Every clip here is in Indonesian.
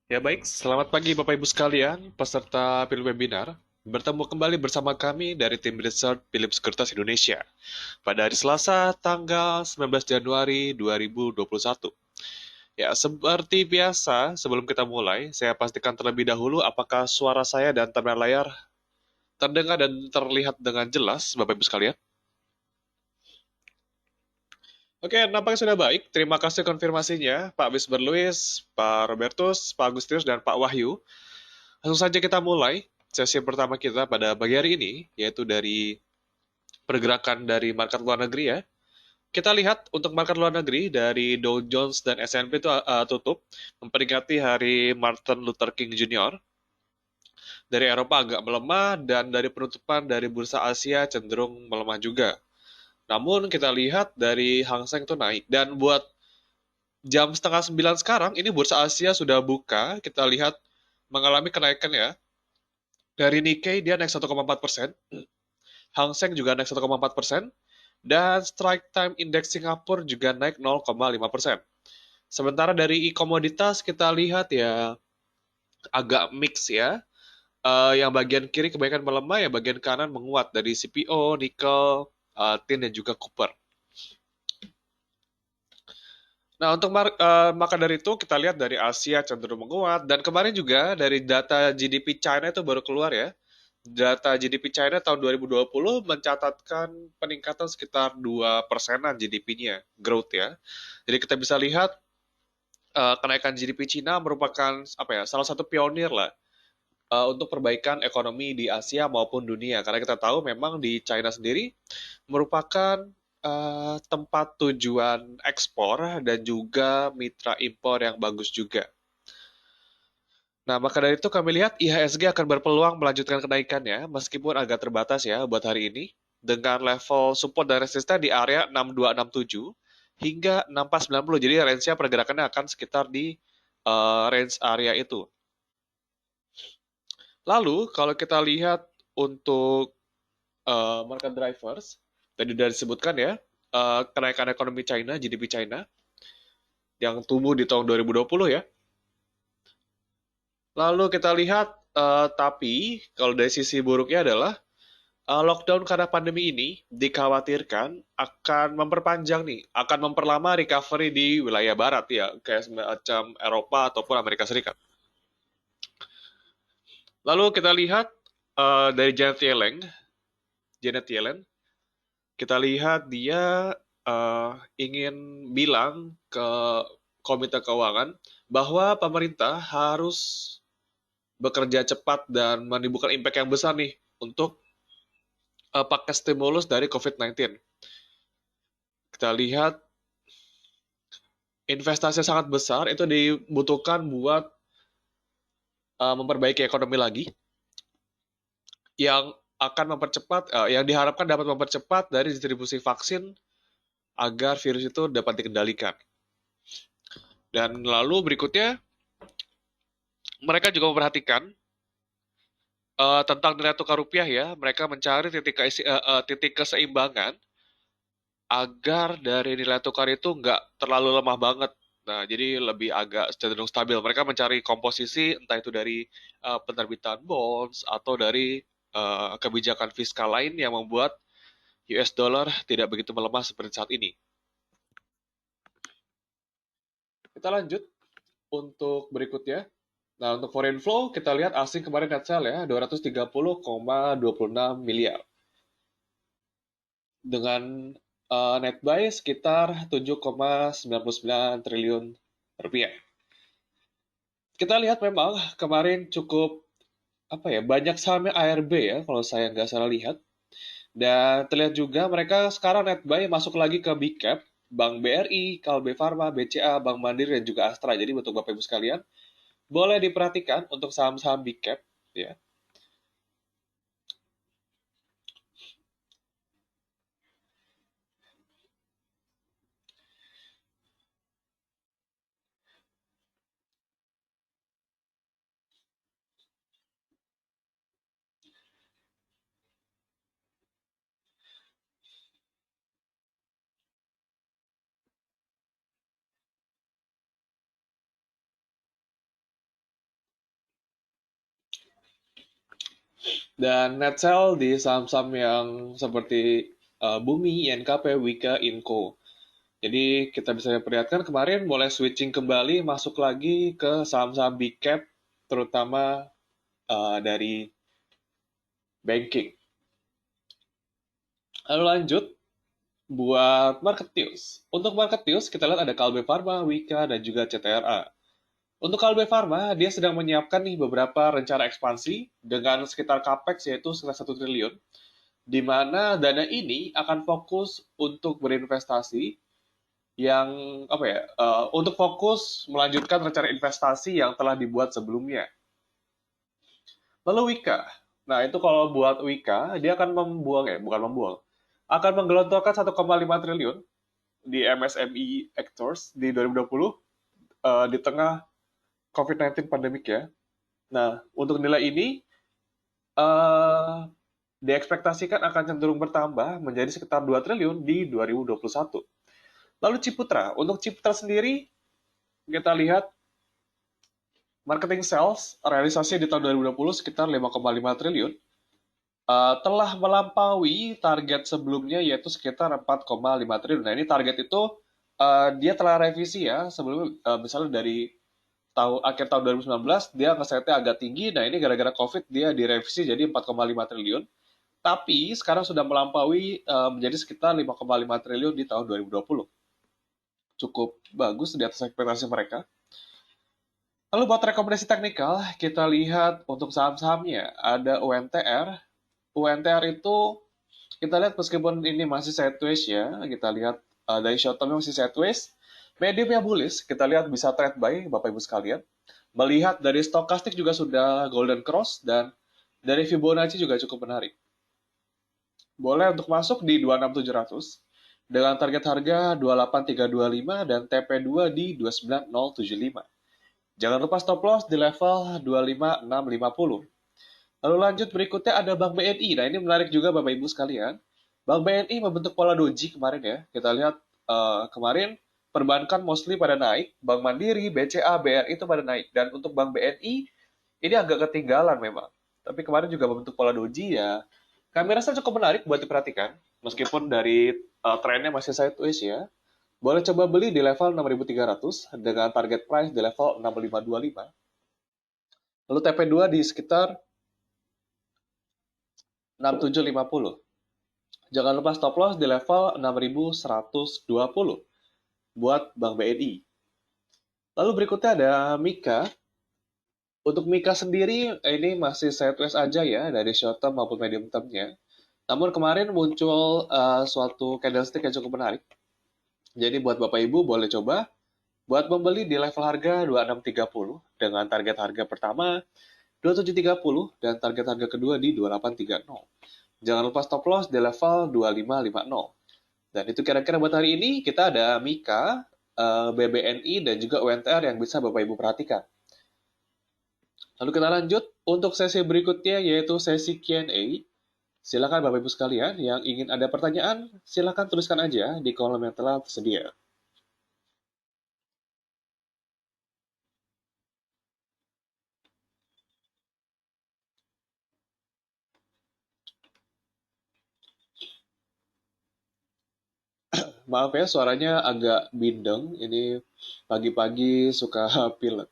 Ya baik, selamat pagi Bapak Ibu sekalian, peserta Philips Webinar. Bertemu kembali bersama kami dari tim Research Philips Sekuritas Indonesia pada hari Selasa tanggal 19 Januari 2021. Ya, seperti biasa, sebelum kita mulai, saya pastikan terlebih dahulu apakah suara saya dan tanda layar terdengar dan terlihat dengan jelas, Bapak Ibu sekalian. Oke, nampaknya sudah baik. Terima kasih konfirmasinya, Pak Wisber Luis, Pak Robertus, Pak Agustinus, dan Pak Wahyu. Langsung saja kita mulai sesi pertama kita pada pagi hari ini, yaitu dari pergerakan dari market luar negeri ya. Kita lihat untuk market luar negeri dari Dow Jones dan S&P itu tutup memperingati hari Martin Luther King Jr. Dari Eropa agak melemah dan dari penutupan dari bursa Asia cenderung melemah juga. Namun kita lihat dari Hang Seng itu naik dan buat jam setengah 9 sekarang ini bursa Asia sudah buka. Kita lihat mengalami kenaikan ya. Dari Nikkei dia naik 1,4%, Hang Seng juga naik 1,4%, dan Strike Time Index Singapura juga naik 0,5%. Sementara dari e-komoditas kita lihat ya agak mix ya. Yang bagian kiri kebanyakan melemah, yang bagian kanan menguat dari CPO, nikel, tin dan juga copper. Nah, untuk maka dari itu kita lihat dari Asia cenderung menguat dan kemarin juga dari data GDP China itu baru keluar ya. Data GDP China tahun 2020 mencatatkan peningkatan sekitar 2%-an GDP-nya, growth ya. Jadi kita bisa lihat kenaikan GDP China merupakan apa ya, salah satu pionir lah untuk perbaikan ekonomi di Asia maupun dunia. Karena kita tahu memang di China sendiri merupakan tempat tujuan ekspor dan juga mitra impor yang bagus juga. Nah, maka dari itu kami lihat IHSG akan berpeluang melanjutkan kenaikannya meskipun agak terbatas ya buat hari ini dengan level support dan resisten di area 6267 hingga 6490. Jadi range-nya pergerakannya akan sekitar di range area itu. Lalu kalau kita lihat untuk market drivers, tadi sudah disebutkan ya, kenaikan ekonomi China, GDP China yang tumbuh di tahun 2020 ya. Lalu kita lihat, tapi kalau dari sisi buruknya adalah lockdown karena pandemi ini dikhawatirkan akan memperpanjang nih, akan memperlama recovery di wilayah barat ya, kayak semacam Eropa ataupun Amerika Serikat. Lalu kita lihat dari Janet Yellen, kita lihat dia ingin bilang ke Komite Keuangan bahwa pemerintah harus bekerja cepat dan menimbulkan impact yang besar nih untuk pakai stimulus dari COVID-19. Kita lihat investasi sangat besar itu dibutuhkan buat memperbaiki ekonomi lagi yang akan mempercepat, yang diharapkan dapat mempercepat dari distribusi vaksin agar virus itu dapat dikendalikan. Dan lalu berikutnya, mereka juga memperhatikan tentang nilai tukar rupiah ya. Mereka mencari titik keseimbangan agar dari nilai tukar itu nggak terlalu lemah banget. Nah, jadi lebih agak cenderung stabil. Mereka mencari komposisi entah itu dari penerbitan bonds atau dari kebijakan fiskal lain yang membuat US dollar tidak begitu melemah seperti saat ini. Kita lanjut untuk berikutnya. Nah, untuk foreign flow, kita lihat asing kemarin net sell ya, 230,26 miliar. Dengan net buy sekitar 7,99 triliun rupiah. Kita lihat memang kemarin cukup apa ya, banyak sahamnya ARB ya kalau saya nggak salah lihat. Dan terlihat juga mereka sekarang net buy masuk lagi ke big cap, Bank BRI, Kalbe Farma, BCA, Bank Mandiri dan juga Astra. Jadi untuk Bapak Ibu sekalian, boleh diperhatikan untuk saham-saham big cap ya. Dan net sell di saham-saham yang seperti Bumi, INKP, Wika, Inco. Jadi kita bisa perlihatkan kemarin mulai switching kembali masuk lagi ke saham-saham big cap, terutama dari banking. Lalu lanjut buat market news. Untuk market news kita lihat ada Kalbe Pharma, Wika, dan juga CTRA. Untuk Kalbe Pharma, dia sedang menyiapkan nih beberapa rencana ekspansi dengan sekitar capex yaitu sekitar 1 triliun, di mana dana ini akan fokus untuk berinvestasi yang apa ya, untuk fokus melanjutkan rencana investasi yang telah dibuat sebelumnya. Lalu Wika, nah itu kalau buat Wika, dia akan membuang bukan membuang, akan menggelontorkan 1,5 triliun di MSME Actors di 2020 di tengah COVID-19 pandemik ya. Nah, untuk nilai ini eh, diekspektasikan akan cenderung bertambah menjadi sekitar 2 triliun di 2021. Lalu Ciputra, untuk Ciputra sendiri kita lihat marketing sales realisasi di tahun 2020 sekitar 5,5 triliun, telah melampaui target sebelumnya yaitu sekitar 4,5 triliun. Nah, ini target itu dia telah revisi ya sebelumnya, misalnya dari akhir tahun 2019 dia ngesetnya agak tinggi. Nah, ini gara-gara Covid dia direvisi jadi 4,5 triliun. Tapi sekarang sudah melampaui menjadi sekitar 5,5 triliun di tahun 2020. Cukup bagus di atas ekspektasi mereka. Lalu buat rekomendasi teknikal, kita lihat untuk saham-sahamnya. Ada UNTR. UNTR itu kita lihat meskipun ini masih sideways ya, kita lihat dari short term masih sideways. Mediumnya bullish, kita lihat bisa trade buy Bapak Ibu sekalian. Melihat dari stokastik juga sudah golden cross dan dari Fibonacci juga cukup menarik. Boleh untuk masuk di 26700 dengan target harga 28325 dan TP2 di 29075. Jangan lupa stop loss di level 25650. Lalu lanjut berikutnya ada Bank BNI. Nah, ini menarik juga Bapak Ibu sekalian. Bank BNI membentuk pola doji kemarin ya. Kita lihat kemarin perbankan mostly pada naik, Bank Mandiri, BCA, BRI itu pada naik. Dan untuk Bank BNI ini agak ketinggalan memang. Tapi kemarin juga membentuk pola doji ya. Kami rasa cukup menarik buat diperhatikan. Meskipun dari trennya masih sideways ya. Boleh coba beli di level 6.300 dengan target price di level 6525. Lalu TP2 di sekitar 6750. Jangan lupa stop loss di level 6120 buat Bank BNI. Lalu berikutnya ada Mika. Untuk Mika sendiri ini masih sideways aja ya dari short term maupun medium termnya. Namun kemarin muncul suatu candlestick yang cukup menarik. Jadi buat Bapak Ibu boleh coba buat membeli di level harga 2630 dengan target harga pertama 2730 dan target harga kedua di 2830. Jangan lupa stop loss di level 2550. Dan itu kira-kira buat hari ini kita ada Mika, BBNI, dan juga UNTR yang bisa Bapak Ibu perhatikan. Lalu kita lanjut untuk sesi berikutnya yaitu sesi Q&A. Silakan Bapak Ibu sekalian yang ingin ada pertanyaan, silakan tuliskan aja di kolom yang telah tersedia. Maaf ya suaranya agak bindeng, ini pagi-pagi suka pilek.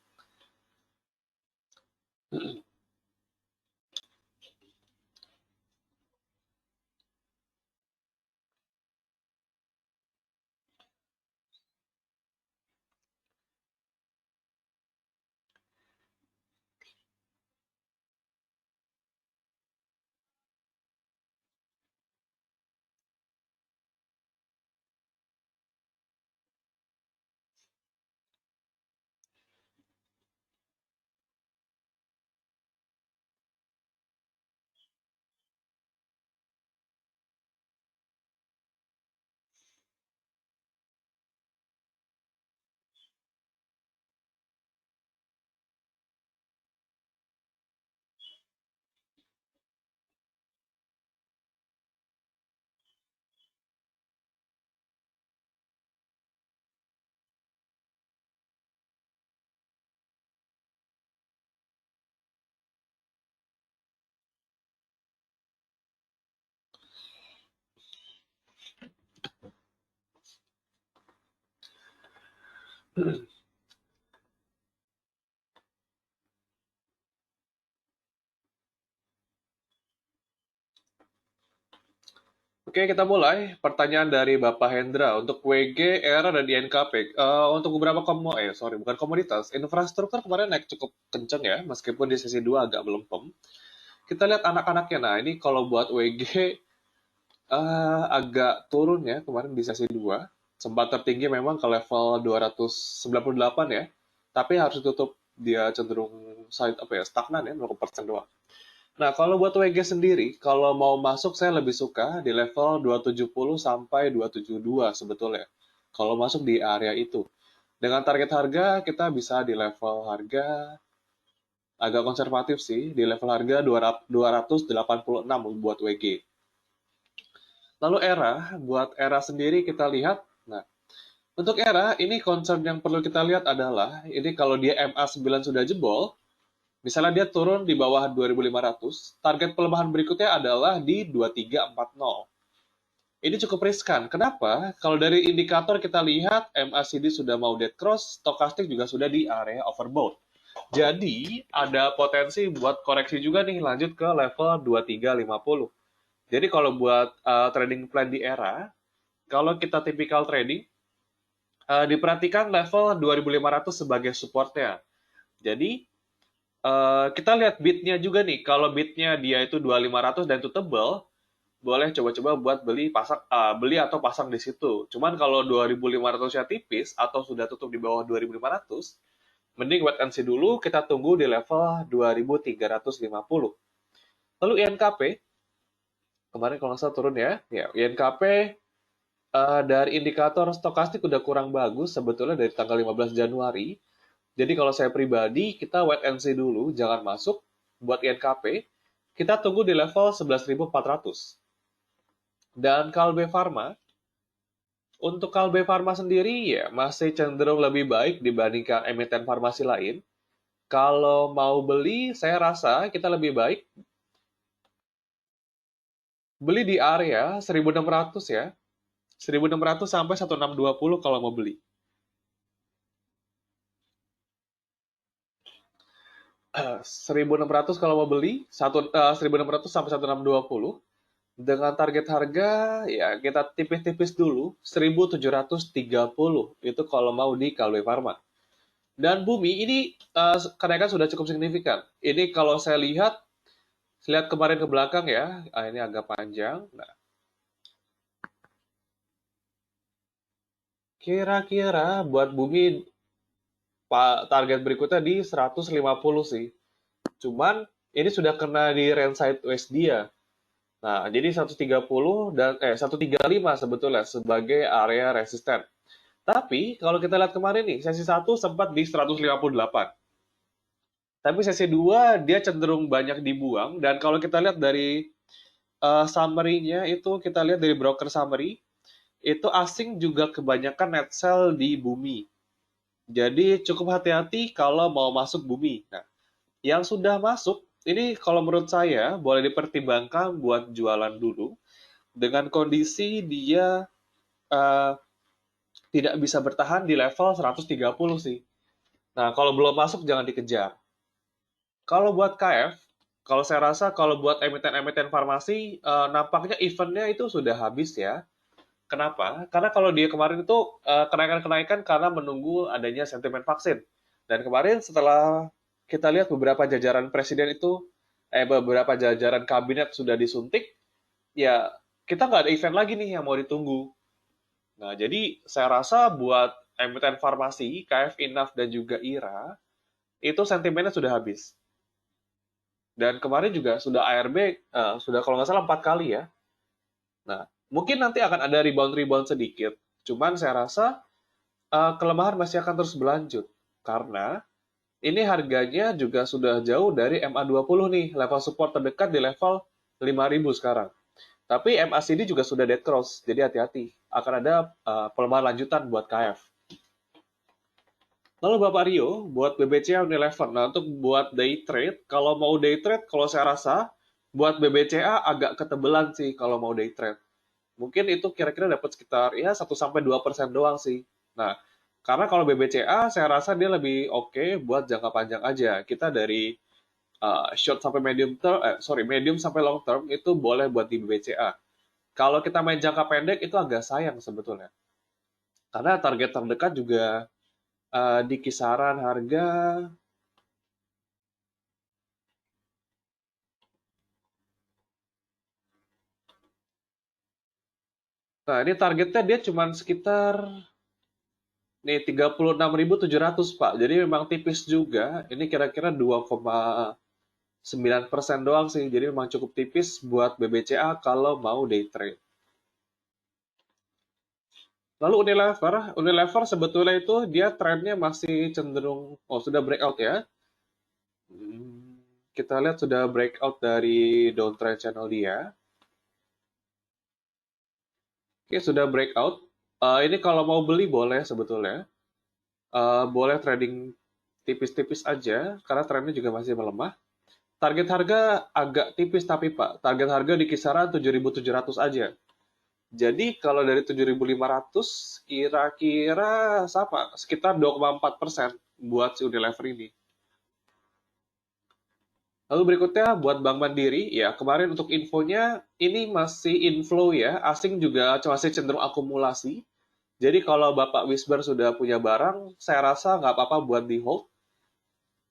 Oke, kita mulai. Pertanyaan dari Bapak Hendra untuk WG, ERA, dan INKP. Untuk beberapa bukan komoditas, infrastruktur kemarin naik cukup kenceng ya, meskipun di sesi 2 agak melempem. Kita lihat anak-anaknya. Nah, ini kalau buat WG agak turun ya kemarin di sesi 2. Sempat tertinggi memang ke level 298 ya. Tapi harus ditutup dia cenderung stagnan ya, 0% doang. Nah, kalau buat WG sendiri, kalau mau masuk saya lebih suka di level 270 sampai 272 sebetulnya. Kalau masuk di area itu. Dengan target harga, kita bisa di level harga agak konservatif sih, di level harga 286 buat WG. Lalu buat era sendiri kita lihat, nah, untuk era, ini concern yang perlu kita lihat adalah, ini kalau dia MA9 sudah jebol, misalnya dia turun di bawah 2.500, target pelemahan berikutnya adalah di 2340. Ini cukup riskan. Kenapa? Kalau dari indikator kita lihat MACD sudah mau dead cross, stokastik juga sudah di area overbought. Jadi ada potensi buat koreksi juga nih lanjut ke level 2350. Jadi kalau buat trading plan di era, kalau kita tipikal trading, diperhatikan level 2.500 sebagai supportnya. Jadi kita lihat bidnya juga nih. Kalau bidnya dia itu 2.500 dan itu tebal, boleh coba-coba buat beli atau pasang di situ. Cuman kalau 2.500-nya tipis atau sudah tutup di bawah 2.500, mending wait and see dulu, kita tunggu di level 2.350. Lalu INKP, kemarin kalau nggak salah turun ya. Ya, INKP dari indikator stokastik udah kurang bagus sebetulnya dari tanggal 15 Januari. Jadi kalau saya pribadi, kita wait and see dulu, jangan masuk buat INKP. Kita tunggu di level 11.400. Dan Kalbe Pharma, untuk Kalbe Pharma sendiri ya masih cenderung lebih baik dibandingkan emiten farmasi lain. Kalau mau beli, saya rasa kita lebih baik beli di area 1.600 ya. 1.600 sampai 1.620 kalau mau beli. 1.600 kalau mau beli, 1.600 sampai 1.620. Dengan target harga, ya kita tipis-tipis dulu, 1.730. Itu kalau mau di Kalbe Pharma. Dan Bumi ini kenaikan sudah cukup signifikan. Ini kalau saya lihat kemarin ke belakang ya, ini agak panjang. Nah, kira-kira buat Bumi target berikutnya di 150 sih. Cuman ini sudah kena di range sideways dia. Nah, jadi 130 dan 135 sebetulnya sebagai area resisten. Tapi kalau kita lihat kemarin nih, sesi 1 sempat di 158. Tapi sesi 2 dia cenderung banyak dibuang dan kalau kita lihat dari summary-nya itu kita lihat dari broker summary itu asing juga kebanyakan net sell di Bumi. Jadi cukup hati-hati kalau mau masuk Bumi. Nah, yang sudah masuk ini kalau menurut saya boleh dipertimbangkan buat jualan dulu dengan kondisi dia uh, tidak bisa bertahan di level 130 sih. Nah, kalau belum masuk jangan dikejar. Kalau buat KF, kalau saya rasa kalau buat emiten-emiten farmasi, nampaknya eventnya itu sudah habis ya. Kenapa? Karena kalau dia kemarin itu kenaikan-kenaikan karena menunggu adanya sentimen vaksin. Dan kemarin setelah kita lihat beberapa jajaran presiden itu, beberapa jajaran kabinet sudah disuntik, ya kita nggak ada event lagi nih yang mau ditunggu. Nah, jadi saya rasa buat emiten farmasi, KF Inaf dan juga IRA, itu sentimennya sudah habis. Dan kemarin juga sudah ARB, sudah kalau nggak salah 4 kali ya. Nah, mungkin nanti akan ada rebound-rebound sedikit. Cuman saya rasa kelemahan masih akan terus berlanjut. Karena ini harganya juga sudah jauh dari MA20 nih. Level support terdekat di level 5.000 sekarang. Tapi MACD juga sudah dead cross, jadi hati-hati. Akan ada pelemahan lanjutan buat KF. Lalu Bapak Rio, buat BBCA Unilever. Nah, untuk buat day trade, kalau mau day trade, kalau saya rasa, buat BBCA agak ketebelan sih kalau mau day trade. Mungkin itu kira-kira dapat sekitar ya 1-2% doang sih. Nah, Karena kalau BBCA saya rasa dia lebih oke buat jangka panjang aja. Kita dari short sampai medium term, medium sampai long term itu boleh buat di BBCA. Kalau kita main jangka pendek itu agak sayang sebetulnya. Karena target terdekat juga di kisaran harga. Nah, ini targetnya dia cuma sekitar nih 36.700 Pak. Jadi memang tipis juga. Ini kira-kira 2,9% doang sih. Jadi memang cukup tipis buat BBCA kalau mau day trade. Lalu Unilever sebetulnya itu dia trennya masih cenderung, oh sudah breakout ya. Kita lihat sudah breakout dari downtrend channel dia. Oke, sudah breakout. Ini kalau mau beli boleh sebetulnya. Boleh trading tipis-tipis aja, karena trennya juga masih melemah. Target harga agak tipis tapi Pak. Target harga di kisaran 7.700 aja. Jadi kalau dari 7.500 kira-kira sama, sekitar 2,4% buat si Unilever ini. Lalu berikutnya buat Bank Mandiri, ya kemarin untuk infonya ini masih inflow ya, asing juga masih cenderung akumulasi. Jadi kalau Bapak Wisber sudah punya barang, saya rasa nggak apa-apa buat di hold.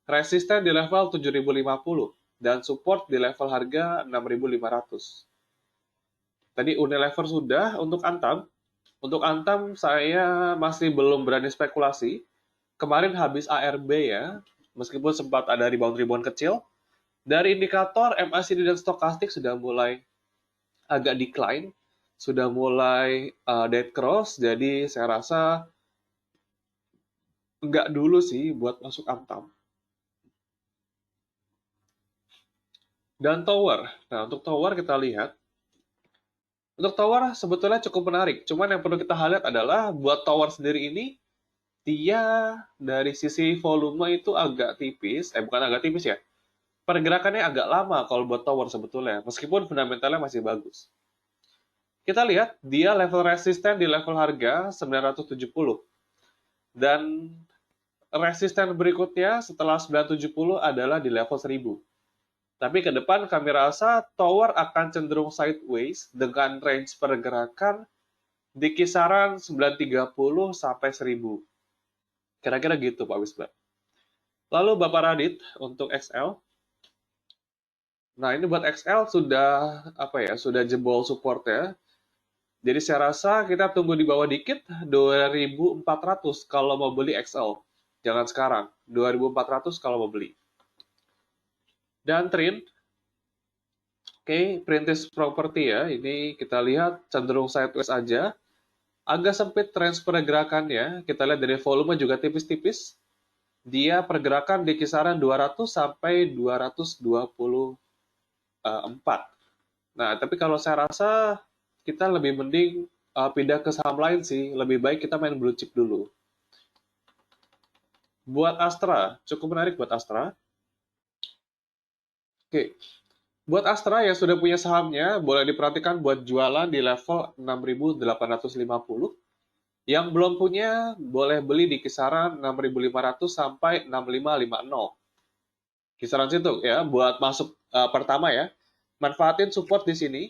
Resisten di level 7.050 dan support di level harga 6.500. Tadi Unilever sudah, untuk Antam. Untuk Antam saya masih belum berani spekulasi. Kemarin habis ARB ya, meskipun sempat ada rebound-rebound kecil. Dari indikator MACD dan stokastik sudah mulai agak decline, sudah mulai dead cross, jadi saya rasa enggak dulu sih buat masuk Antam. Dan Tower. Nah, untuk Tower kita lihat. Untuk Tower sebetulnya cukup menarik. Cuman yang perlu kita lihat adalah buat Tower sendiri ini, dia dari sisi volume itu agak tipis. Bukan agak tipis ya. Pergerakannya agak lama kalau buat Tower sebetulnya. Meskipun fundamentalnya masih bagus. Kita lihat, dia level resisten di level harga 970. Dan resisten berikutnya setelah 970 adalah di level 1000. Tapi ke depan kami rasa Tower akan cenderung sideways dengan range pergerakan di kisaran 930 sampai 1000. Kira-kira gitu Pak Wisbah. Lalu Bapak Radit untuk XL. Nah, ini buat XL sudah sudah jebol support ya. Jadi saya rasa kita tunggu di bawah dikit 2.400 kalau mau beli XL. Jangan sekarang, 2.400 kalau mau beli. Dan Trin, oke, Perintis Property ya, ini kita lihat cenderung sideways aja. Agak sempit range pergerakannya, kita lihat dari volume juga tipis-tipis. Dia pergerakan di kisaran 200 sampai 224. Nah, tapi kalau saya rasa kita lebih mending pindah ke saham lain sih. Lebih baik kita main blue chip dulu. Buat Astra, cukup menarik buat Astra. Oke, buat Astra yang sudah punya sahamnya, boleh diperhatikan buat jualan di level 6.850. Yang belum punya, boleh beli di kisaran 6.500 sampai 6.550. Kisaran situ ya, buat masuk pertama ya. Manfaatin support di sini,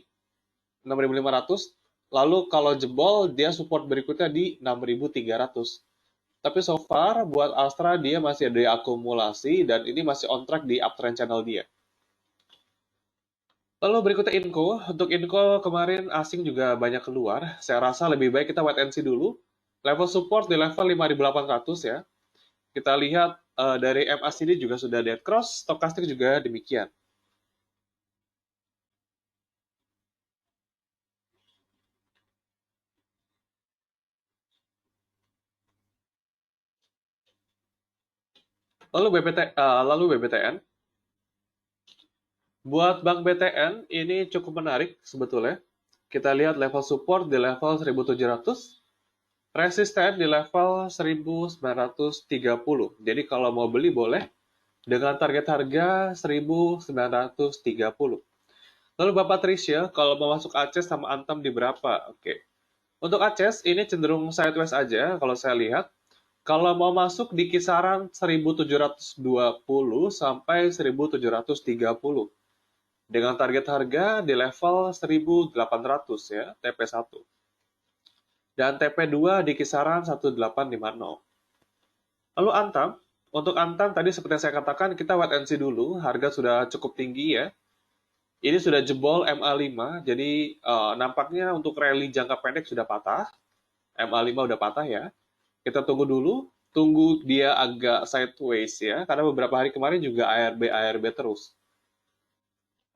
6.500. Lalu kalau jebol, dia support berikutnya di 6.300. Tapi so far, buat Astra dia masih ada akumulasi dan ini masih on track di uptrend channel dia. Lalu berikutnya Inco. Untuk Inco kemarin asing juga banyak keluar. Saya rasa lebih baik kita wait and see dulu. Level support di level 5.800 ya. Kita lihat dari MACD juga sudah dead cross, stokastik juga demikian. Lalu BBTN. Buat Bank BTN ini cukup menarik sebetulnya. Kita lihat level support di level 1.700, resisten di level 1.930. Jadi kalau mau beli boleh dengan target harga 1.930. Lalu Bapak Trisha, kalau mau masuk Aces sama Antam di berapa? Oke. Untuk Aces ini cenderung sideways aja kalau saya lihat. Kalau mau masuk di kisaran 1720 sampai 1730 dengan target harga di level 1800 ya, TP1. Dan TP2 di kisaran 1850. Lalu Antam, untuk Antam tadi seperti yang saya katakan kita wait and see dulu, harga sudah cukup tinggi ya. Ini sudah jebol MA5, jadi nampaknya untuk rally jangka pendek sudah patah. MA5 udah patah ya. Kita tunggu dulu, tunggu dia agak sideways ya, karena beberapa hari kemarin juga ARB terus.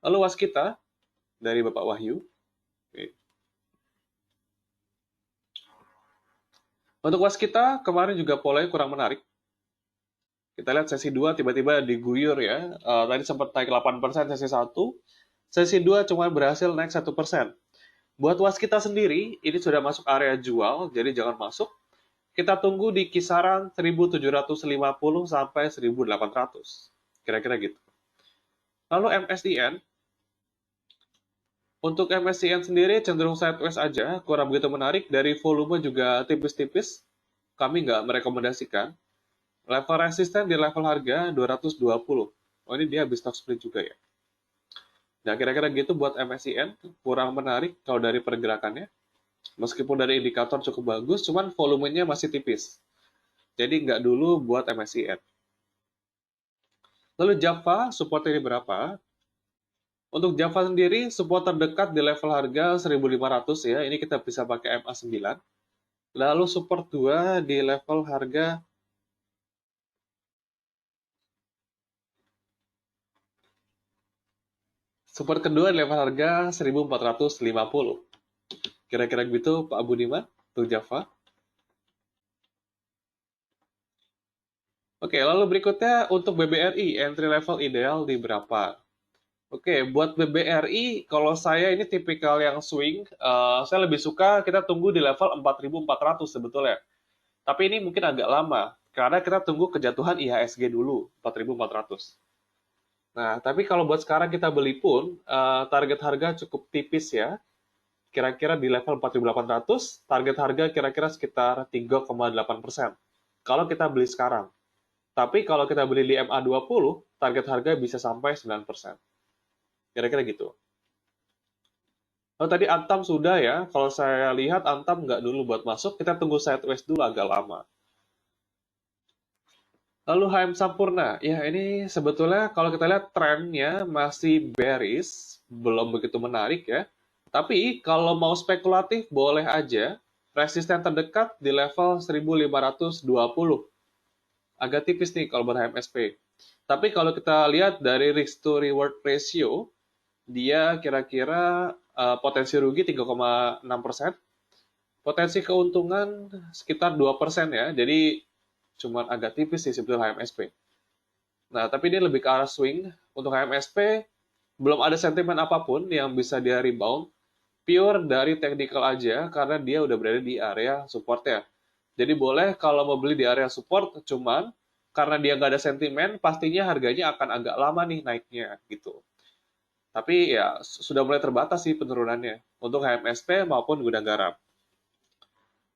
Lalu waskita dari Bapak Wahyu. Oke. Untuk waskita kemarin juga polanya kurang menarik. Kita lihat sesi 2 tiba-tiba diguyur ya. Tadi sempat naik 8% sesi 1. Sesi 2 cuma berhasil naik 1%. Buat waskita sendiri, ini sudah masuk area jual, jadi jangan masuk. Kita tunggu di kisaran 1750 sampai 1800. Kira-kira gitu. Lalu MSIN. Untuk MSIN sendiri cenderung sideways aja, kurang begitu menarik. Dari volume juga tipis-tipis. Kami nggak merekomendasikan. Level resisten di level harga 220. Oh, ini dia habis stock split juga ya. Nah, kira-kira gitu buat MSIN. Kurang menarik kalau dari pergerakannya. Meskipun dari indikator cukup bagus, cuman volumenya masih tipis. Jadi nggak dulu buat MSIN. Lalu Java, support ini berapa? Untuk Java sendiri, support terdekat di level harga 1500 ya. Ini kita bisa pakai MA9. Lalu support 2 di level harga support kedua di level harga 1450. Kira-kira gitu Pak Budiman untuk Java. Oke, lalu berikutnya untuk BBRI, entry level ideal di berapa? Oke, buat BBRI, kalau saya ini tipikal yang swing, saya lebih suka kita tunggu di level 4400 sebetulnya. Tapi ini mungkin agak lama, karena kita tunggu kejatuhan IHSG dulu, 4400. Nah, tapi kalau buat sekarang kita beli pun, target harga cukup tipis ya. Kira-kira di level 4800, target harga kira-kira sekitar 3,8%. Kalau kita beli sekarang. Tapi kalau kita beli di MA20, target harga bisa sampai 9%. Kira-kira gitu. Oh, tadi Antam sudah ya. Kalau saya lihat Antam nggak dulu buat masuk, kita tunggu sideways dulu agak lama. Lalu HM Sampurna, ya ini sebetulnya kalau kita lihat trennya masih bearish, belum begitu menarik ya. Tapi kalau mau spekulatif boleh aja. Resisten terdekat di level 1520. Agak tipis nih kalau buat HMSP. Tapi kalau kita lihat dari risk to reward ratio, dia kira-kira potensi rugi 3,6%, potensi keuntungan sekitar 2% ya. Jadi cuma agak tipis sih sebetulnya HMSP. Nah, tapi ini lebih ke arah swing. Untuk HMSP, belum ada sentimen apapun yang bisa dia rebound. Pure dari technical aja, karena dia udah berada di area support ya. Jadi boleh kalau mau beli di area support, cuman karena dia nggak ada sentimen, pastinya harganya akan agak lama nih naiknya gitu. Tapi ya sudah mulai terbatas sih penurunannya untuk HMSP maupun gudang garam.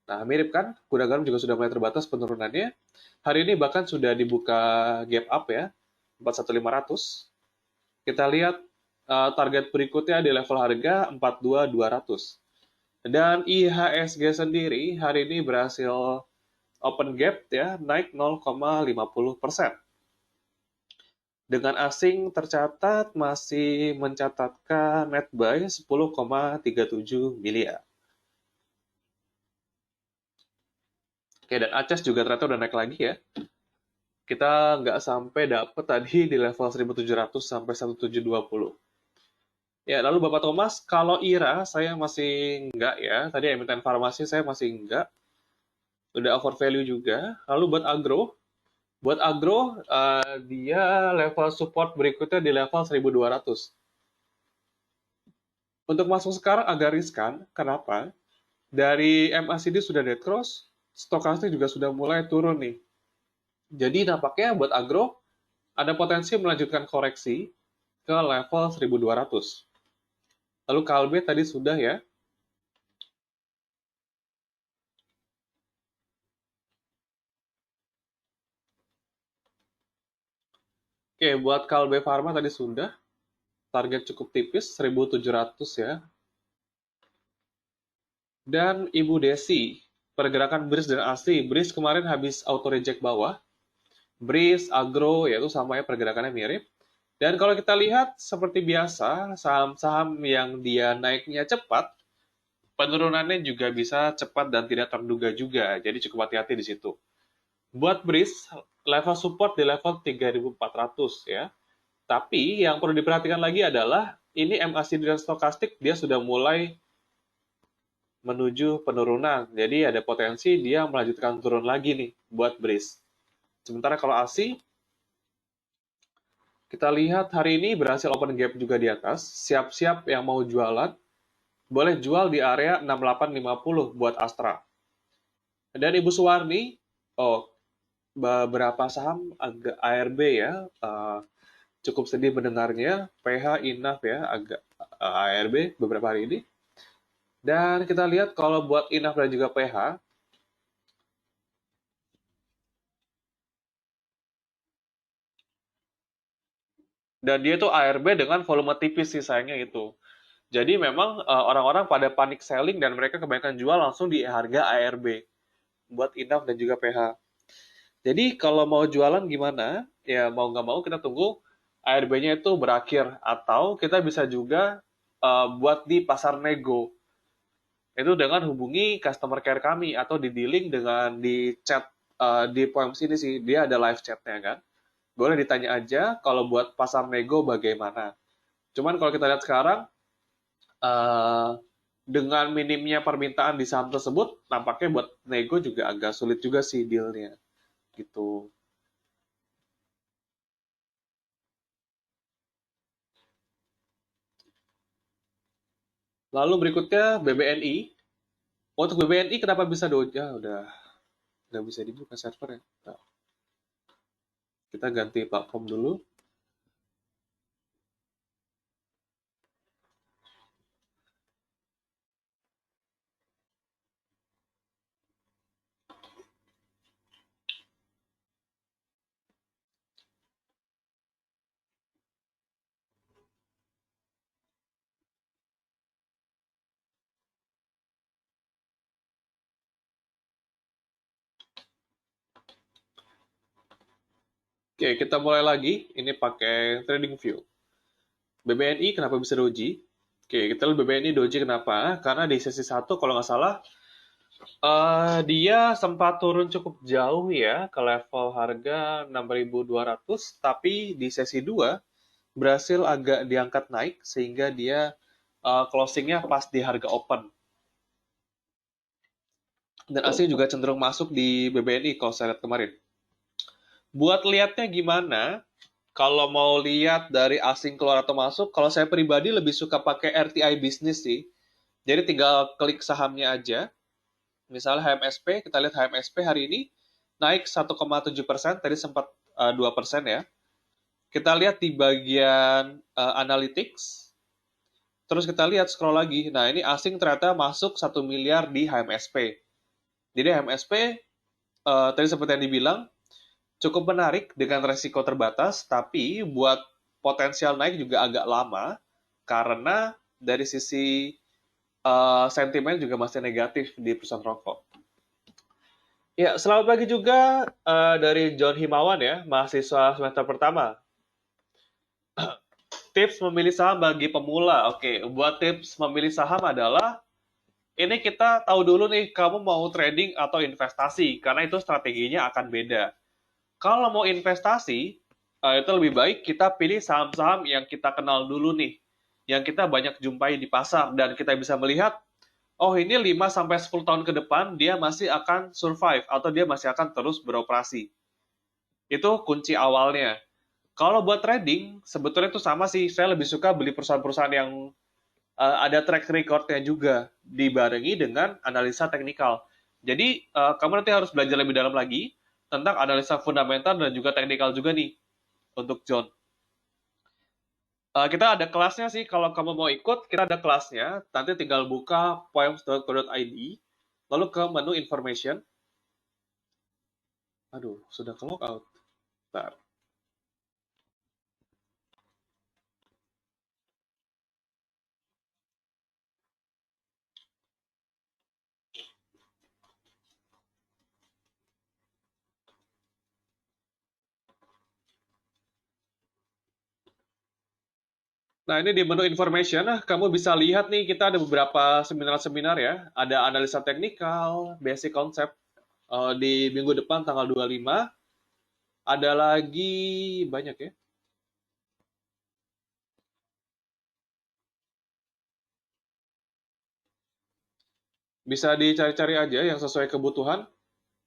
Nah, mirip kan? Gudang garam juga sudah mulai terbatas penurunannya. Hari ini bahkan sudah dibuka gap up ya, 41500. Kita lihat target berikutnya di level harga 42200. Dan IHSG sendiri hari ini berhasil open gap ya, naik 0,50%. Dengan asing tercatat masih mencatatkan net buy 10,37 miliar. Oke, dan Aces juga ternyata udah naik lagi ya. Kita nggak sampai dapet tadi di level 1700 sampai 1720. Ya, lalu Bapak Thomas, kalau IRA saya masih enggak ya. Tadi emiten farmasi saya masih enggak. Udah over value juga. Lalu buat agro dia level support berikutnya di level 1200. Untuk masuk sekarang agak riskan. Kenapa? Dari MACD sudah dead cross, stokastik juga sudah mulai turun nih. Jadi nampaknya buat agro ada potensi melanjutkan koreksi ke level 1200. Lalu Kalbe tadi sudah ya. Oke, buat Kalbe Pharma tadi sudah. Target cukup tipis, 1.700 ya. Dan Ibu Desi, pergerakan BRIS dan ASI. BRIS kemarin habis auto reject bawah. BRIS, Agro, yaitu sama ya pergerakannya mirip. Dan kalau kita lihat seperti biasa, saham-saham yang dia naiknya cepat, penurunannya juga bisa cepat dan tidak terduga juga. Jadi cukup hati-hati di situ. Buat BRIS, level support di level 3.400 ya. Tapi yang perlu diperhatikan lagi adalah ini MACD dan stokastik dia sudah mulai menuju penurunan. Jadi ada potensi dia melanjutkan turun lagi nih buat BRIS. Sementara kalau ASI, kita lihat hari ini berhasil open gap juga di atas. Siap-siap yang mau jualan, boleh jual di area 6850 buat Astra. Dan Ibu Suwarni, oh beberapa saham agak ARB ya, cukup sedih mendengarnya. PH, INAF ya, agak ARB beberapa hari ini. Dan kita lihat kalau buat INAF dan juga PH, dan dia tuh ARB dengan volume tipis sih sayangnya itu. Jadi memang orang-orang pada panik selling dan mereka kebanyakan jual langsung di harga ARB buat INAF dan juga PH. Jadi kalau mau jualan gimana? Ya mau nggak mau kita tunggu ARB-nya itu berakhir atau kita bisa juga buat di pasar nego. Itu dengan hubungi customer care kami atau di dealing dengan di chat di poem sini sih dia ada live chatnya kan. Boleh ditanya aja kalau buat pasar nego bagaimana. Cuman kalau kita lihat sekarang eh, dengan minimnya permintaan di saham tersebut, nampaknya buat nego juga agak sulit juga sih dealnya gitu. Lalu berikutnya BBNI. Untuk BBNI kenapa bisa doja? Udah nggak bisa dibuka server ya. Nah, kita ganti platform dulu. Oke, kita mulai lagi. Ini pakai Trading View. BBNI kenapa bisa doji? Oke, kita lihat BBNI doji kenapa? Karena di sesi satu kalau nggak salah dia sempat turun cukup jauh ya ke level harga 6.200, tapi di sesi 2 berhasil agak diangkat naik sehingga dia closingnya pas di harga open. Dan asing juga cenderung masuk di BBNI kalau saya lihat kemarin. Buat lihatnya gimana? Kalau mau lihat dari asing keluar atau masuk, kalau saya pribadi lebih suka pakai RTI bisnis sih. Jadi tinggal klik sahamnya aja. Misalnya HMSP, kita lihat HMSP hari ini naik 1,7%, tadi sempat 2% ya. Kita lihat di bagian analytics, terus kita lihat scroll lagi. Nah, ini asing ternyata masuk 1 miliar di HMSP. Jadi HMSP, tadi seperti yang dibilang, cukup menarik dengan resiko terbatas, tapi buat potensial naik juga agak lama, karena dari sisi sentimen juga masih negatif di perusahaan rokok. Ya, selamat pagi juga dari John Himawan ya, mahasiswa semester pertama. Tips memilih saham bagi pemula. Oke, buat tips memilih saham adalah ini kita tahu dulu nih kamu mau trading atau investasi karena itu strateginya akan beda. Kalau mau investasi itu lebih baik kita pilih saham-saham yang kita kenal dulu nih, yang kita banyak jumpai di pasar dan kita bisa melihat oh ini 5 sampai 10 tahun ke depan dia masih akan survive atau dia masih akan terus beroperasi. Itu kunci awalnya. Kalau buat trading, sebetulnya itu sama sih. Saya lebih suka beli perusahaan-perusahaan yang ada track recordnya juga, dibarengi dengan analisa teknikal. Jadi, kamu nanti harus belajar lebih dalam lagi tentang analisa fundamental dan juga teknikal juga nih, untuk John. Kita ada kelasnya sih, kalau kamu mau ikut, kita ada kelasnya. Nanti tinggal buka poems.co.id, lalu ke menu information. Aduh, sudah ke logout. Bentar. Nah, ini di menu information, kamu bisa lihat nih, kita ada beberapa seminar-seminar ya. Ada analisa teknikal, basic konsep di minggu depan tanggal 25. Ada lagi banyak ya. Bisa dicari-cari aja yang sesuai kebutuhan.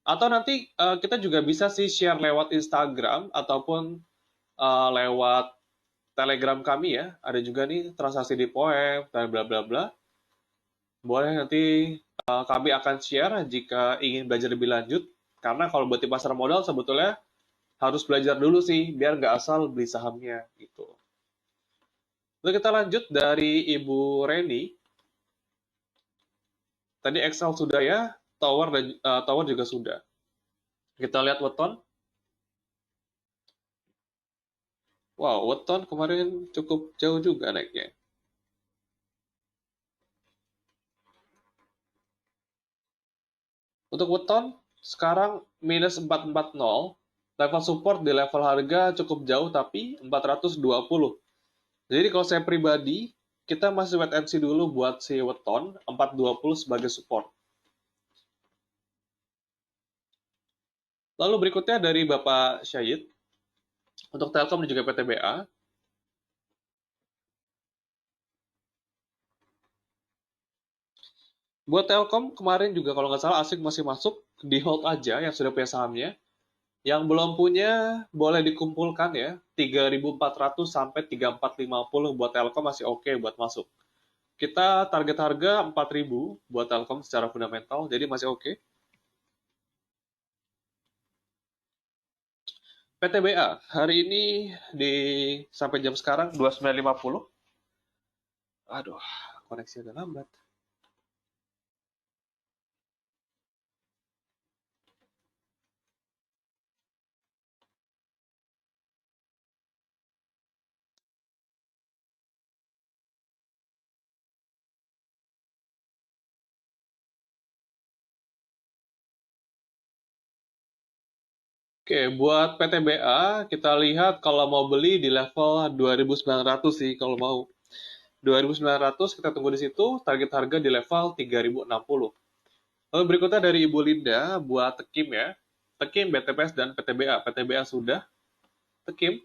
Atau nanti kita juga bisa sih share lewat Instagram ataupun lewat Telegram kami ya. Ada juga nih transaksi di Poem dan bla bla bla. Boleh nanti kami akan share jika ingin belajar lebih lanjut. Karena kalau buat di pasar modal sebetulnya harus belajar dulu sih, biar nggak asal beli sahamnya gitu. Lalu kita lanjut dari Ibu Reni. Tadi Excel sudah ya, Tower dan Tower juga sudah. Kita lihat weton. Wow, weton kemarin cukup jauh juga naiknya. Untuk weton sekarang minus 440. Level support di level harga cukup jauh tapi 420. Jadi kalau saya pribadi, kita masih wait and see dulu buat si weton 420 sebagai support. Lalu berikutnya dari Bapak Syahid, untuk Telkom dan juga PTBA. Buat Telkom kemarin juga kalau nggak salah asing masih masuk, di hold aja yang sudah punya sahamnya. Yang belum punya boleh dikumpulkan ya, 3.400 sampai 3.450 buat Telkom masih oke buat masuk. Kita target harga 4.000 buat Telkom secara fundamental, jadi masih oke. PTBA hari ini di sampai jam sekarang 29.50. Aduh, koneksi agak lambat. Oke, buat PTBA kita lihat kalau mau beli di level 2.900 sih kalau mau. 2.900 kita tunggu di situ, target harga di level 3.060. Lalu berikutnya dari Ibu Linda buat Tekim ya. Tekim, BTPS dan PTBA. PTBA sudah, Tekim.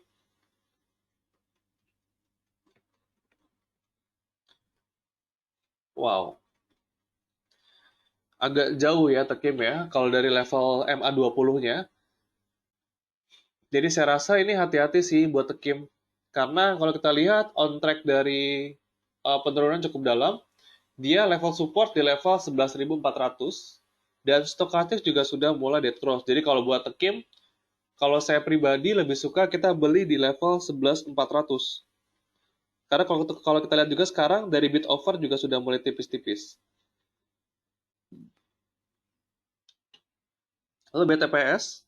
Wow, agak jauh ya Tekim ya kalau dari level MA20-nya. Jadi saya rasa ini hati-hati sih buat Tekim. Karena kalau kita lihat on track dari penurunan cukup dalam, dia level support di level 11.400 dan stokastik juga sudah mulai dead cross. Jadi kalau buat Tekim, kalau saya pribadi lebih suka kita beli di level 11.400. Karena kalau kita lihat juga sekarang dari bid offer juga sudah mulai tipis-tipis. Lalu BTPS,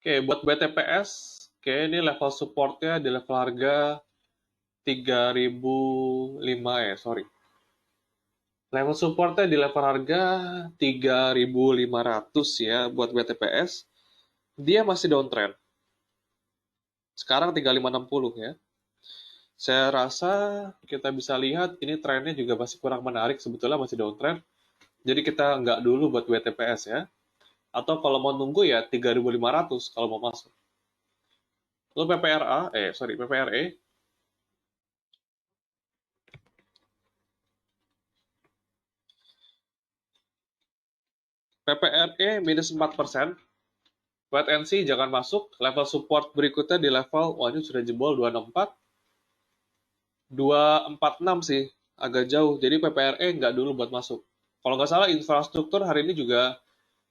oke buat BTPS, oke ini level supportnya di level harga 3.005 ya, sorry. Level supportnya di level harga 3.500 ya buat BTPS. Dia masih downtrend. Sekarang 3.560 ya. Saya rasa kita bisa lihat ini trennya juga masih kurang menarik, sebetulnya masih downtrend. Jadi kita nggak dulu buat BTPS ya. Atau kalau mau nunggu ya 3.500 kalau mau masuk. Lalu PPRE. PPRE minus 4%. Wait and see, jangan masuk. Level support berikutnya di level, wah ini sudah jebol 264. 246 sih, agak jauh. Jadi PPRE nggak dulu buat masuk. Kalau nggak salah infrastruktur hari ini juga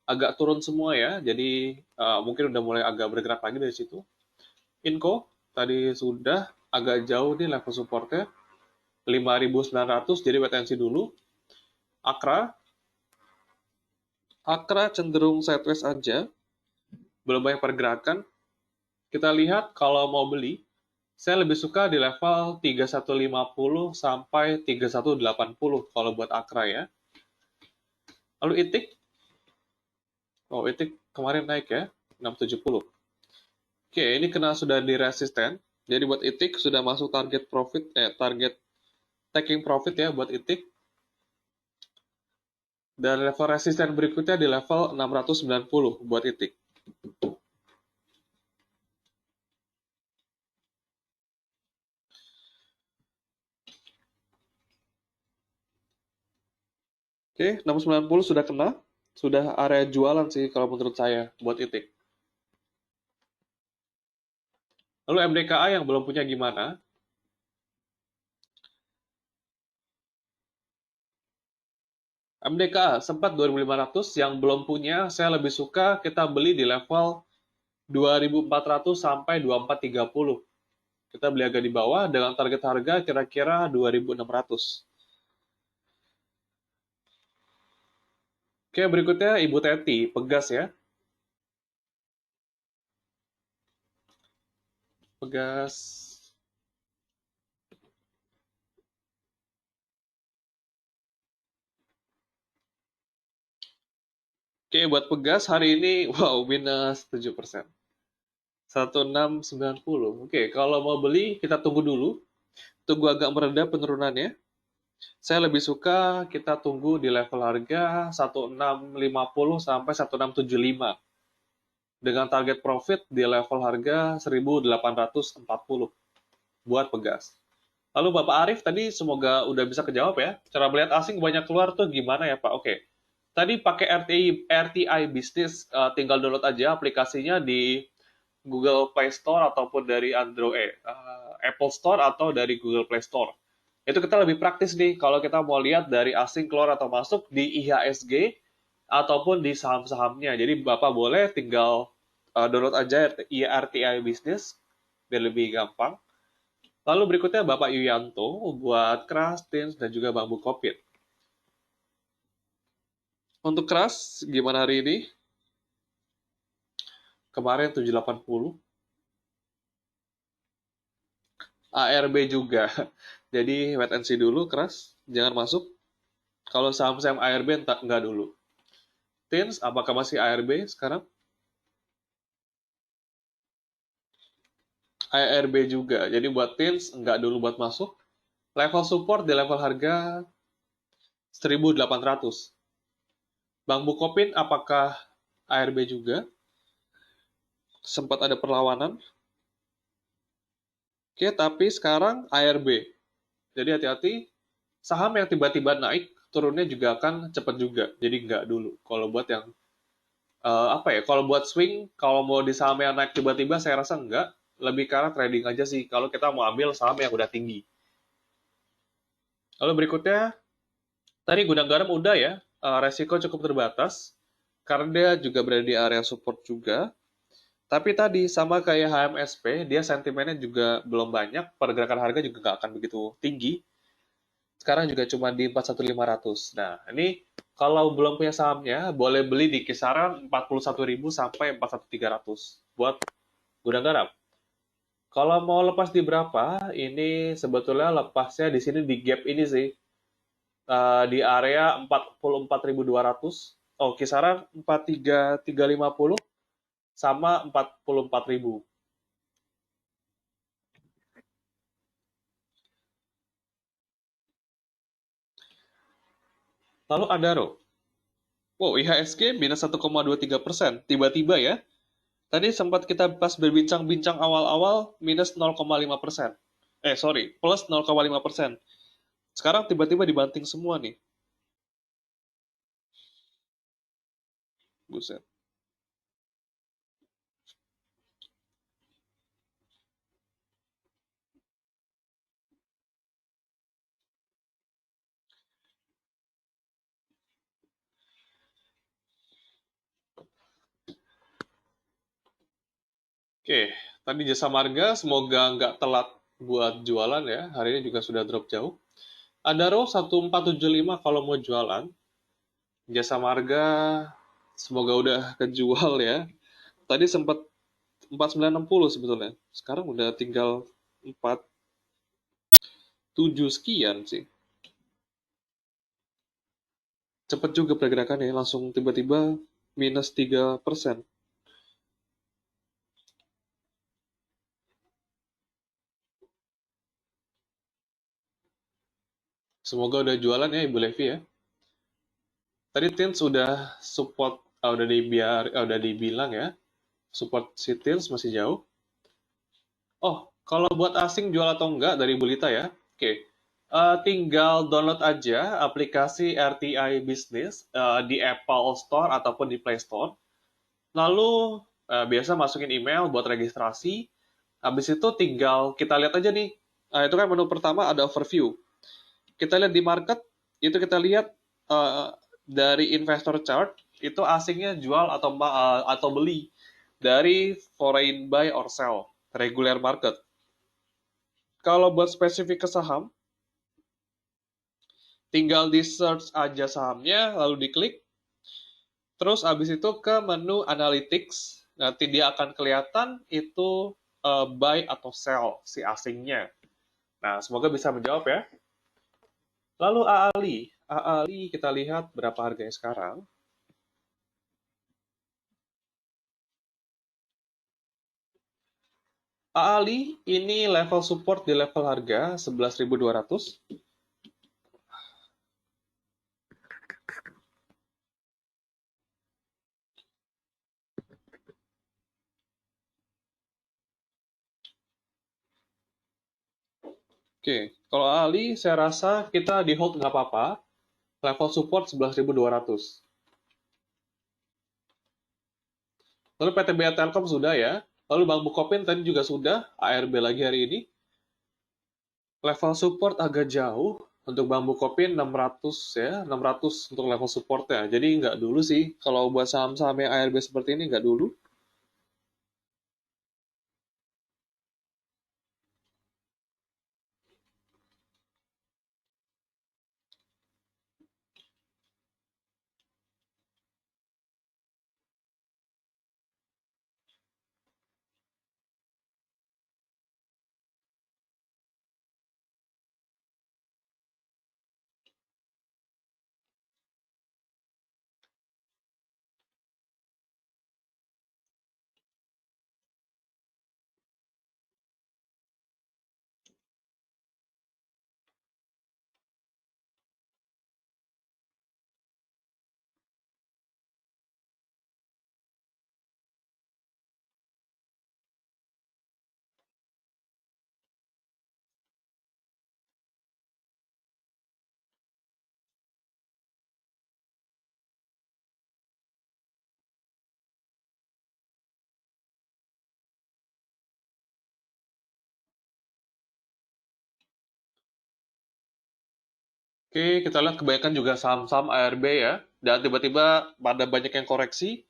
agak turun semua ya. Jadi mungkin udah mulai agak bergerak lagi dari situ. Inco tadi sudah agak jauh nih level supportnya. 5.900, jadi wait and see dulu. Akra, Akra cenderung sideways aja, belum banyak pergerakan. Kita lihat kalau mau beli, saya lebih suka di level 3150 sampai 3180 kalau buat Akra ya. Lalu Itik, oh Itik kemarin naik ya, 670. Oke, ini kena sudah di resisten. Jadi buat Itik sudah masuk target profit, target taking profit ya buat Itik. Dan level resisten berikutnya di level 690 buat Itik. Oke, 690 sudah kena. Sudah area jualan sih kalau menurut saya buat Itik. Lalu MDKA yang belum punya gimana? MDKA sempat 2.500, yang belum punya saya lebih suka kita beli di level 2.400 sampai 2.430. Kita beli agak di bawah dengan target harga kira-kira 2.600. Oke, berikutnya Ibu Teti, Pegas ya. Pegas. Oke, buat Pegas hari ini, wow, minus 7%. 1690. Oke, kalau mau beli, kita tunggu dulu. Tunggu agak mereda penurunannya. Saya lebih suka kita tunggu di level harga 1650 sampai 1675. Dengan target profit di level harga 1840 buat Pegas. Lalu Bapak Arif tadi semoga udah bisa kejawab ya. Cara melihat asing banyak keluar tuh gimana ya Pak? Oke. Tadi pakai RTI Business, tinggal download aja aplikasinya di Google Play Store ataupun dari Android, Apple Store atau dari Google Play Store. Itu kita lebih praktis nih kalau kita mau lihat dari asing keluar atau masuk di IHSG ataupun di saham-sahamnya. Jadi Bapak boleh tinggal download aja RTI Business biar lebih gampang. Lalu berikutnya Bapak Yuyanto buat Keras, Tins, dan juga Bambu Kopit. Untuk Keras, gimana hari ini? Kemarin 780. ARB juga. Jadi wait and see dulu Keras, jangan masuk. Kalau saham-saham ARB enggak dulu. Tins, apakah masih ARB sekarang? ARB juga. Jadi buat Tins, enggak dulu buat masuk. Level support di level harga 1.800. Bang Bukopin, apakah ARB juga? Sempat ada perlawanan. Oke, tapi sekarang ARB. Jadi hati-hati, saham yang tiba-tiba naik, turunnya juga akan cepat juga. Jadi enggak dulu. Kalau buat yang apa ya? Kalau buat swing, kalau mau di saham yang naik tiba-tiba, saya rasa enggak. Lebih karena trading aja sih. Kalau kita mau ambil saham yang udah tinggi. Lalu berikutnya, tadi gudang garam udah ya. Resiko cukup terbatas karena dia juga berada di area support juga. Tapi tadi sama kayak HMSP, dia sentimennya juga belum banyak, pergerakan harga juga nggak akan begitu tinggi. Sekarang juga cuma di 41.500. Nah, ini kalau belum punya sahamnya, boleh beli di kisaran 41.000 sampai 41.300 buat gudang garam. Kalau mau lepas di berapa, ini sebetulnya lepasnya di sini di gap ini sih. Di area 44.200. Oh, kisaran 43.350 sama 44.000. Lalu Adaro. Wow, IHSG minus 1,23%. Tiba-tiba ya. Tadi sempat kita pas berbincang-bincang awal-awal minus 0,5%. Sorry, plus 0,5%. Sekarang tiba-tiba dibanting semua nih. Buset. Oke, tadi Jasa Marga semoga nggak telat buat jualan ya. Hari ini juga sudah drop jauh. Ada row 1475 kalau mau jualan. Jasa Marga semoga udah kejual ya. Tadi sempat 4960 sebetulnya. Sekarang udah tinggal 47 sekian sih. Cepet juga pergerakannya, langsung tiba-tiba minus 3%. Semoga udah jualan ya Ibu Levi ya. Tadi Tins udah support, udah dibilang ya, support si Tins masih jauh. Oh, kalau buat asing jual atau enggak dari Bulita ya. Oke. Tinggal download aja aplikasi RTI Business di Apple Store ataupun di Play Store. Lalu biasa masukin email buat registrasi. Habis itu tinggal kita lihat aja nih. Itu kan menu pertama ada overview. Kita lihat di market, itu kita lihat uh, dari investor chart, itu asingnya jual atau beli dari foreign buy or sell, regular market. Kalau buat spesifik ke saham, tinggal di search aja sahamnya, lalu diklik, terus abis itu ke menu analytics, nanti dia akan kelihatan itu buy atau sell si asingnya. Nah, semoga bisa menjawab ya. Lalu AALI kita lihat berapa harganya sekarang. AALI ini level support di level harga 11.200. Oke, kalau AALI saya rasa kita di hold nggak apa-apa. Level support 11.200. Lalu PTBA Telkom sudah ya. Lalu Bank Bukopin tadi juga sudah. ARB lagi hari ini. Level support agak jauh. Untuk Bank Bukopin 600 ya. 600 untuk level supportnya. Jadi nggak dulu sih. Kalau buat saham-saham yang ARB seperti ini nggak dulu. Oke, kita lihat kebanyakan juga saham-saham ARB ya. Dan tiba-tiba pada banyak yang koreksi.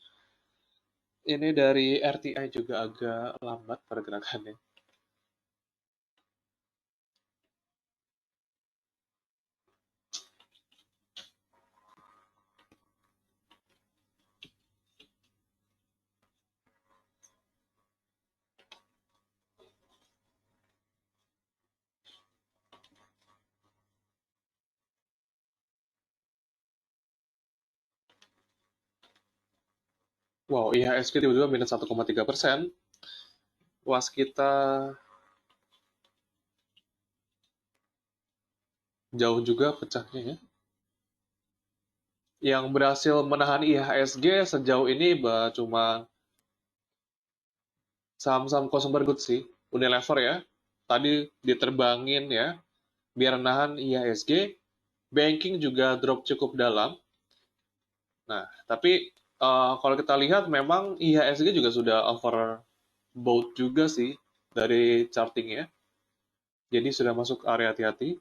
Ini dari RTI juga agak lambat pergerakannya. Wow, IHSG tiba-tiba minus 1,3%. Was kita jauh juga pecahnya ya. Yang berhasil menahan IHSG sejauh ini cuma saham-saham consumer goods sih. Unilever ya, tadi diterbangin ya, biar nahan IHSG. Banking juga drop cukup dalam. Nah, tapi kalau kita lihat memang IHSG juga sudah overbought juga sih dari chartingnya. Jadi sudah masuk area hati-hati.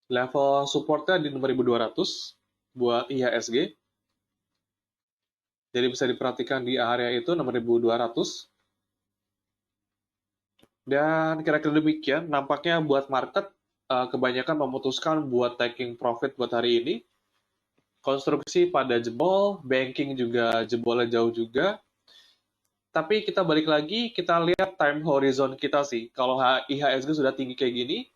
Level supportnya di 6.200 buat IHSG. Jadi bisa diperhatikan di area itu 6.200. Dan kira-kira demikian, nampaknya buat market kebanyakan memutuskan buat taking profit buat hari ini. Konstruksi pada jebol, banking juga jebolnya jauh juga. Tapi kita balik lagi, kita lihat time horizon kita sih. Kalau IHSG sudah tinggi kayak gini,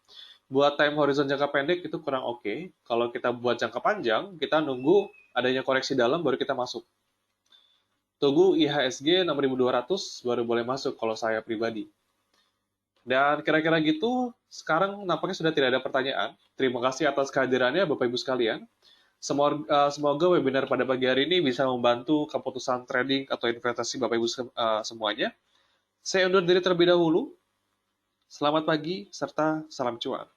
buat time horizon jangka pendek itu kurang oke. Kalau kita buat jangka panjang, kita nunggu adanya koreksi dalam baru kita masuk. Tunggu IHSG 6.200 baru boleh masuk kalau saya pribadi. Dan kira-kira gitu, sekarang nampaknya sudah tidak ada pertanyaan. Terima kasih atas kehadirannya Bapak Ibu sekalian. Semoga webinar pada pagi hari ini bisa membantu keputusan trading atau investasi Bapak Ibu semuanya. Saya undur diri terlebih dahulu. Selamat pagi serta salam cuan.